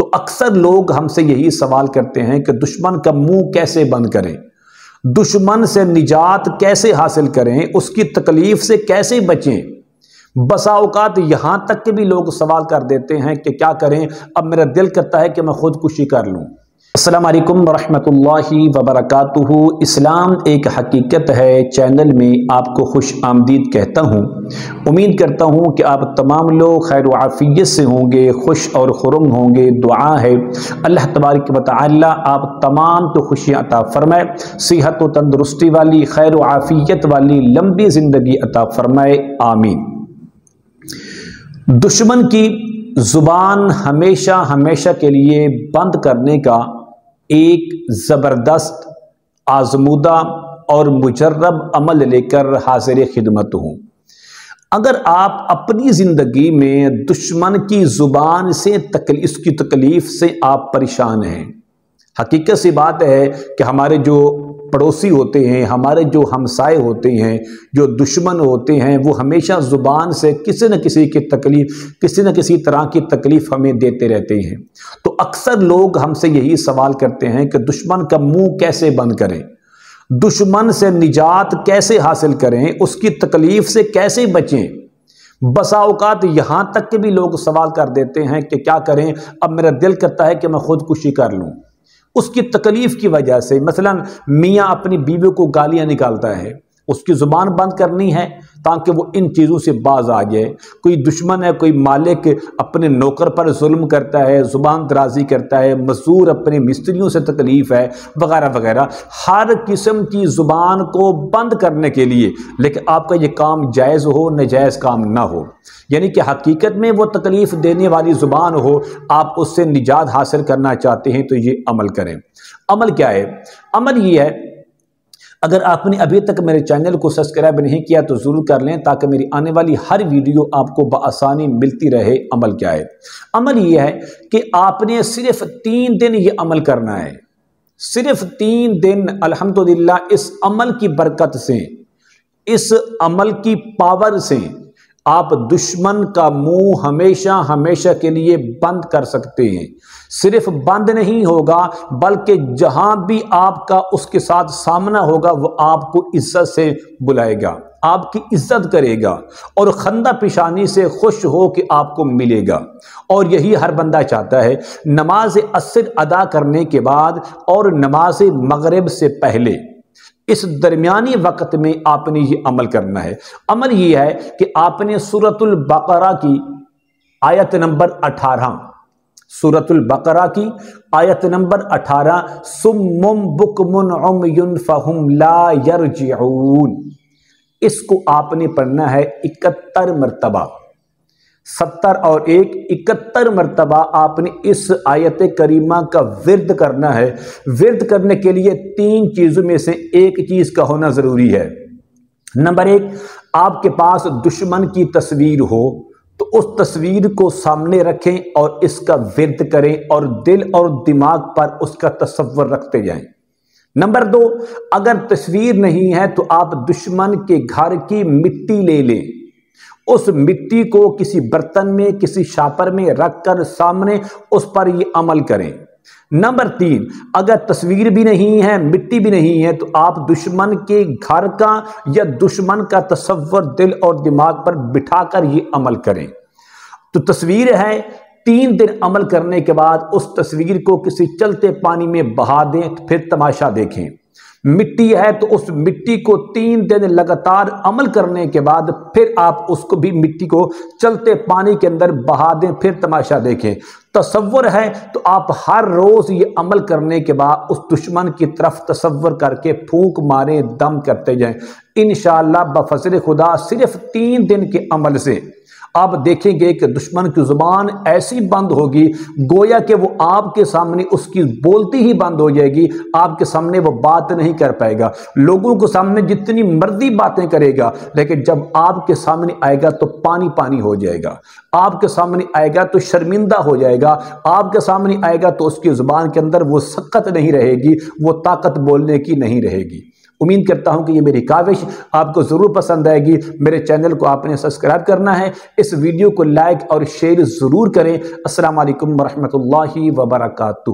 تو اکثر لوگ ہم سے یہی سوال کرتے ہیں کہ دشمن کا منہ کیسے بند کریں، دشمن سے نجات کیسے حاصل کریں، اس کی تکلیف سے کیسے بچیں۔ بسا اوقات یہاں تک کہ بھی لوگ سوال کر دیتے ہیں کہ کیا کریں، اب میرا دل کرتا ہے کہ میں خودکشی کر لوں۔ السلام علیکم ورحمۃ اللہ وبرکاتہ۔ اسلام ایک حقیقت ہے چینل میں آپ کو خوش آمدید کہتا ہوں۔ امید کرتا ہوں کہ آپ تمام لوگ خیر و عافیت سے ہوں گے، خوش اور خرم ہوں گے۔ دعا ہے اللہ تبارک و تعالی آپ تمام کو خوشیاں عطا فرمائے، صحت و تندرستی والی، خیر و عافیت والی لمبی زندگی عطا فرمائے، آمین۔ دشمن کی زبان ہمیشہ کے لیے بند کرنے کا ایک زبردست آزمودہ اور مجرب عمل لے کر حاضر خدمت ہوں۔ اگر آپ اپنی زندگی میں دشمن کی زبان سے اس کی تکلیف سے آپ پریشان ہیں، حقیقت سی بات ہے کہ ہمارے جو پڑوسی ہوتے ہیں، ہمارے جو ہمسائے ہوتے ہیں، جو دشمن ہوتے ہیں، وہ ہمیشہ زبان سے کسی نہ کسی کی تکلیف، کسی نہ کسی طرح کی تکلیف ہمیں دیتے رہتے ہیں۔ تو اکثر لوگ ہم سے یہی سوال کرتے ہیں کہ دشمن کا منہ کیسے بند کریں، دشمن سے نجات کیسے حاصل کریں، اس کی تکلیف سے کیسے بچیں۔ بسا اوقات یہاں تک کہ بھی لوگ سوال کر دیتے ہیں کہ کیا کریں، اب میرا دل کرتا ہے کہ میں خودکشی کر لوں۔ اس کی تکلیف کی وجہ سے مثلا میاں اپنی بیوی کو گالیاں نکالتا ہے، اس کی زبان بند کرنی ہے تاکہ وہ ان چیزوں سے باز آ جائے۔ کوئی دشمن ہے، کوئی مالک اپنے نوکر پر ظلم کرتا ہے، زبان درازی کرتا ہے، مزدور اپنے مستریوں سے تکلیف ہے، وغیرہ وغیرہ، ہر قسم کی زبان کو بند کرنے کے لیے، لیکن آپ کا یہ کام جائز ہو، ناجائز کام نہ ہو، یعنی کہ حقیقت میں وہ تکلیف دینے والی زبان ہو، آپ اس سے نجات حاصل کرنا چاہتے ہیں تو یہ عمل کریں۔ عمل کیا ہے؟ عمل یہ ہے، اگر آپ نے ابھی تک میرے چینل کو سبسکرائب نہیں کیا تو ضرور کر لیں تاکہ میری آنے والی ہر ویڈیو آپ کو بآسانی ملتی رہے۔ عمل کیا ہے؟ عمل یہ ہے کہ آپ نے صرف 3 دن یہ عمل کرنا ہے، صرف 3 دن۔ الحمدللہ اس عمل کی برکت سے، اس عمل کی پاور سے آپ دشمن کا منہ ہمیشہ کے لیے بند کر سکتے ہیں۔ صرف بند نہیں ہوگا بلکہ جہاں بھی آپ کا اس کے ساتھ سامنا ہوگا وہ آپ کو عزت سے بلائے گا، آپ کی عزت کرے گا اور خندہ پیشانی سے خوش ہو کہ آپ کو ملے گا۔ اور یہی ہر بندہ چاہتا ہے۔ نماز عصر ادا کرنے کے بعد اور نماز مغرب سے پہلے اس درمیانی وقت میں آپ نے یہ عمل کرنا ہے۔ عمل یہ ہے کہ آپ نے سورۃ البقرہ کی آیت نمبر 18، سورۃ البقرہ کی آیت نمبر 18، صم بکم عمی فہم لا یرجعون، اس کو آپ نے پڑھنا ہے 71 مرتبہ، 70 اور 1 71 مرتبہ آپ نے اس آیت کریمہ کا ورد کرنا ہے۔ ورد کرنے کے لیے 3 چیزوں میں سے ایک چیز کا ہونا ضروری ہے۔ نمبر 1، آپ کے پاس دشمن کی تصویر ہو تو اس تصویر کو سامنے رکھیں اور اس کا ورد کریں اور دل اور دماغ پر اس کا تصور رکھتے جائیں۔ نمبر 2، اگر تصویر نہیں ہے تو آپ دشمن کے گھر کی مٹی لے لیں، اس مٹی کو کسی برتن میں، کسی شاپر میں رکھ کر سامنے اس پر یہ عمل کریں۔ نمبر 3، اگر تصویر بھی نہیں ہے، مٹی بھی نہیں ہے تو آپ دشمن کے گھر کا یا دشمن کا تصور دل اور دماغ پر بٹھا کر یہ عمل کریں۔ تو تصویر ہے، 3 دن عمل کرنے کے بعد اس تصویر کو کسی چلتے پانی میں بہا دیں، پھر تماشا دیکھیں۔ مٹی ہے تو اس مٹی کو 3 دن لگاتار عمل کرنے کے بعد پھر آپ اس کو بھی مٹی کو چلتے پانی کے اندر بہا دیں، پھر تماشا دیکھیں۔ تصور ہے تو آپ ہر روز یہ عمل کرنے کے بعد اس دشمن کی طرف تصور کر کے پھونک ماریں، دم کرتے جائیں۔ انشاءاللہ بفضل خدا صرف 3 دن کے عمل سے آپ دیکھیں گے کہ دشمن کی زبان ایسی بند ہوگی گویا کہ وہ آپ کے سامنے اس کی بولتی ہی بند ہو جائے گی، آپ کے سامنے وہ بات نہیں کر پائے گا۔ لوگوں کو سامنے جتنی مرضی باتیں کرے گا لیکن جب آپ کے سامنے آئے گا تو پانی پانی ہو جائے گا، آپ کے سامنے آئے گا تو شرمندہ ہو جائے گا، آپ کے سامنے آئے گا تو اس کی زبان کے اندر وہ سکت نہیں رہے گی، وہ طاقت بولنے کی نہیں رہے گی۔ امید کرتا ہوں کہ یہ میری کاوش آپ کو ضرور پسند آئے گی۔ میرے چینل کو آپ نے سبسکرائب کرنا ہے، اس ویڈیو کو لائک اور شیئر ضرور کریں۔ السلام علیکم ورحمۃ اللہ وبرکاتہ۔